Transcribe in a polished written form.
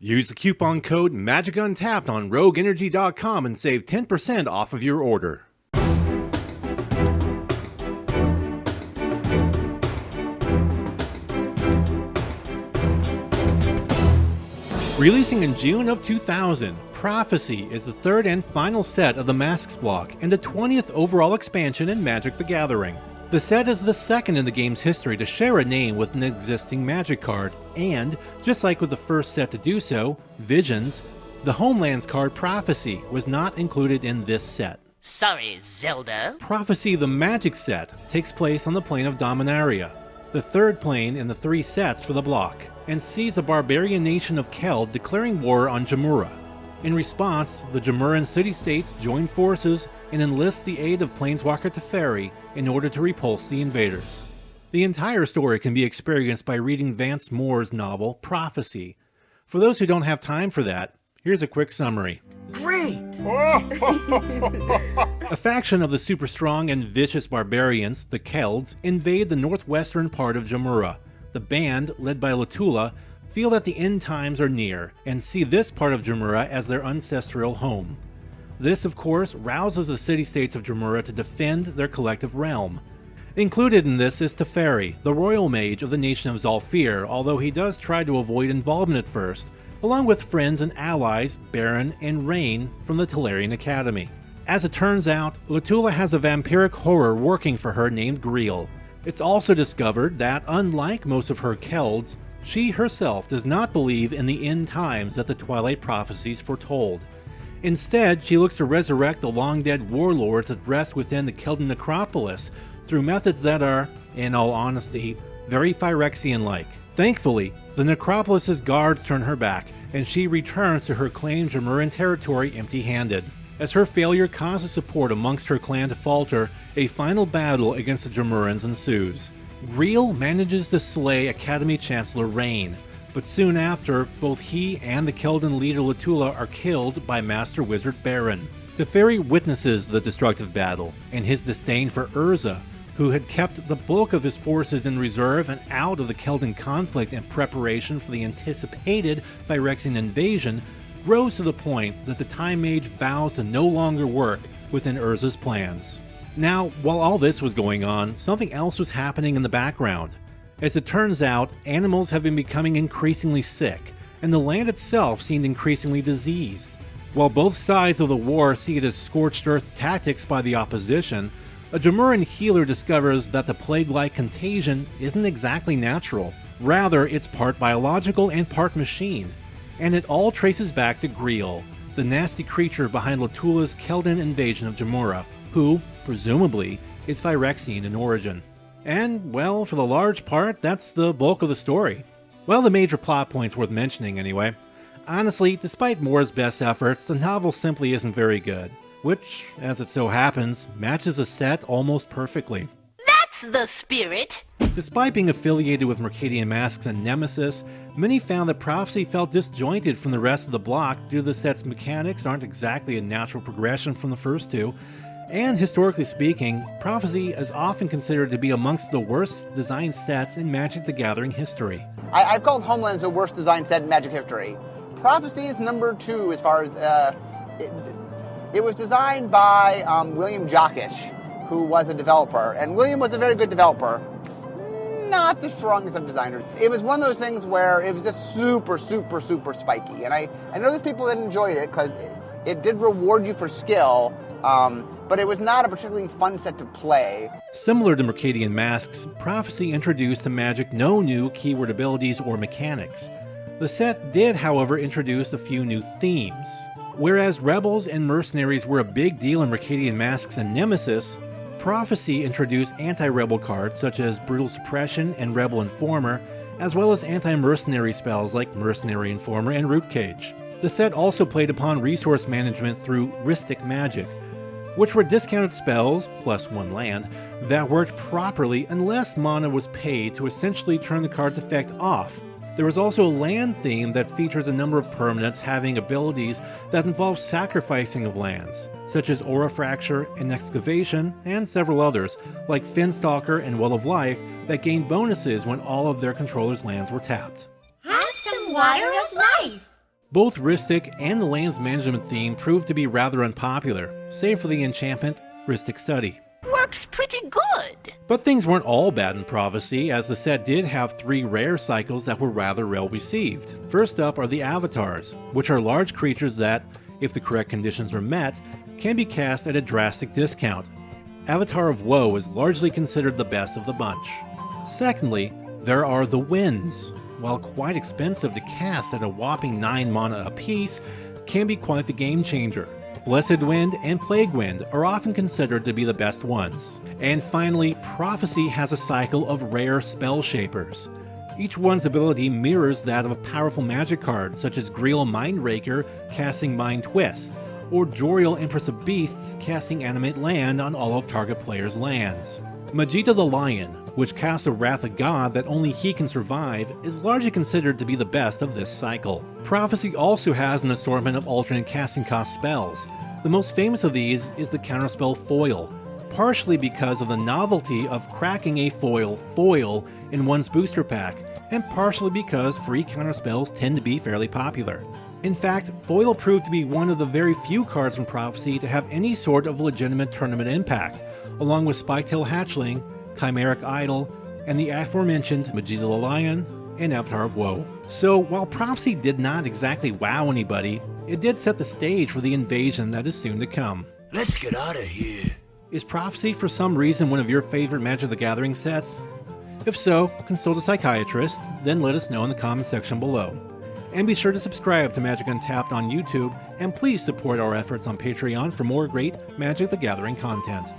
Use the coupon code MAGICUNTAPPED on RogueEnergy.com and save 10% off of your order. Releasing in June of 2000, Prophecy is the third and final set of the Masques block and the 20th overall expansion in Magic the Gathering. The set is the second in the game's history to share a name with an existing Magic card, and, just like with the first set to do so, Visions, the Homelands card Prophecy was not included in this set. Sorry, Zelda. Prophecy the Magic set takes place on the plane of Dominaria, the third plane in the three sets for the block, and sees the barbarian nation of Keld declaring war on Jamura. In response, the Jamuran city-states join forces and enlist the aid of Planeswalker Teferi in order to repulse the invaders. The entire story can be experienced by reading Vance Moore's novel, Prophecy. For those who don't have time for that, here's a quick summary. Great! A faction of the super strong and vicious barbarians, the Kelds, invade the northwestern part of Jamura. The band, led by Lutula, feel that the end times are near, and see this part of Jamura as their ancestral home. This, of course, rouses the city-states of Jamura to defend their collective realm. Included in this is Teferi, the royal mage of the nation of Zalfir, although he does try to avoid involvement at first, along with friends and allies Baron and Rain from the Tolarian Academy. As it turns out, Lutula has a vampiric horror working for her named Greel. It's also discovered that, unlike most of her Kelds, she herself does not believe in the end times that the Twilight prophecies foretold. Instead, she looks to resurrect the long-dead warlords that rest within the Keldan necropolis through methods that are, in all honesty, very Phyrexian-like. Thankfully, the necropolis's guards turn her back, and she returns to her claimed Jamuran territory empty-handed. As her failure causes support amongst her clan to falter, a final battle against the Jamurans ensues. Greel manages to slay Academy Chancellor Rain, but soon after, both he and the Keldan leader Lutula are killed by Master Wizard Baron. Teferi witnesses the destructive battle, and his disdain for Urza, who had kept the bulk of his forces in reserve and out of the Keldan conflict in preparation for the anticipated Phyrexian invasion, grows to the point that the Time Mage vows to no longer work within Urza's plans. Now, while all this was going on, something else was happening in the background. As it turns out, animals have been becoming increasingly sick, and the land itself seemed increasingly diseased. While both sides of the war see it as scorched earth tactics by the opposition, a Jamuran healer discovers that the plague-like contagion isn't exactly natural. Rather, it's part biological and part machine. And it all traces back to Greel, the nasty creature behind Lutula's Keldan invasion of Jamura, who, presumably, is Phyrexian in origin. And, well, for the large part, that's the bulk of the story. Well, the major plot points worth mentioning anyway. Honestly, despite Moore's best efforts, the novel simply isn't very good, which, as it so happens, matches the set almost perfectly. That's the spirit! Despite being affiliated with Mercadian Masques and Nemesis, many found that Prophecy felt disjointed from the rest of the block due to the set's mechanics aren't exactly a natural progression from the first two, and historically speaking, Prophecy is often considered to be amongst the worst designed sets in Magic the Gathering history. I've called Homelands the worst designed set in Magic history. Prophecy is number 2 as far as... It was designed by William Jockish, who was a developer, and William was a very good developer. Not the strongest of designers. It was one of those things where it was just super spiky, and I know there's people that enjoyed it because it did reward you for skill, but it was not a particularly fun set to play. Similar to Mercadian Masques, Prophecy introduced to Magic no new keyword abilities or mechanics. The set did, however, introduce a few new themes. Whereas Rebels and Mercenaries were a big deal in Mercadian Masques and Nemesis, Prophecy introduced anti-rebel cards such as Brutal Suppression and Rebel Informer, as well as anti-mercenary spells like Mercenary Informer and Root Cage. The set also played upon resource management through Rhystic Magic, which were discounted spells, plus 1 land, that worked properly unless mana was paid to essentially turn the card's effect off. There was also a land theme that features a number of permanents having abilities that involve sacrificing of lands, such as Aura Fracture and Excavation, and several others, like Finstalker and Well of Life, that gained bonuses when all of their controllers' lands were tapped. Have some water of life! Both Rhystic and the Lands Management theme proved to be rather unpopular, save for the enchantment Rhystic Study. Works pretty good. But things weren't all bad in Prophecy, as the set did have 3 rare cycles that were rather well received. First up are the Avatars, which are large creatures that, if the correct conditions were met, can be cast at a drastic discount. Avatar of Woe is largely considered the best of the bunch. Secondly, there are the Winds. While quite expensive to cast at a whopping 9 mana apiece, can be quite the game changer. Blessed Wind and Plague Wind are often considered to be the best ones. And finally, Prophecy has a cycle of rare Spell Shapers. Each one's ability mirrors that of a powerful magic card, such as Greel Mindraker casting Mind Twist, or Joriel Empress of Beasts casting Animate Land on all of target players' lands. Majita the Lion, which casts a Wrath of God that only he can survive, is largely considered to be the best of this cycle. Prophecy also has an assortment of alternate casting cost spells. The most famous of these is the counterspell Foil, partially because of the novelty of cracking a foil in one's booster pack, and partially because free counterspells tend to be fairly popular. In fact, Foil proved to be one of the very few cards from Prophecy to have any sort of legitimate tournament impact, along with Spiketail Hatchling, Chimeric Idol, and the aforementioned Majita the Lion and Avatar of Woe. So while Prophecy did not exactly wow anybody, it did set the stage for the invasion that is soon to come. Let's get out of here. Is Prophecy for some reason one of your favorite Magic the Gathering sets? If so, consult a psychiatrist, then let us know in the comment section below. And be sure to subscribe to Magic Untapped on YouTube, and please support our efforts on Patreon for more great Magic the Gathering content.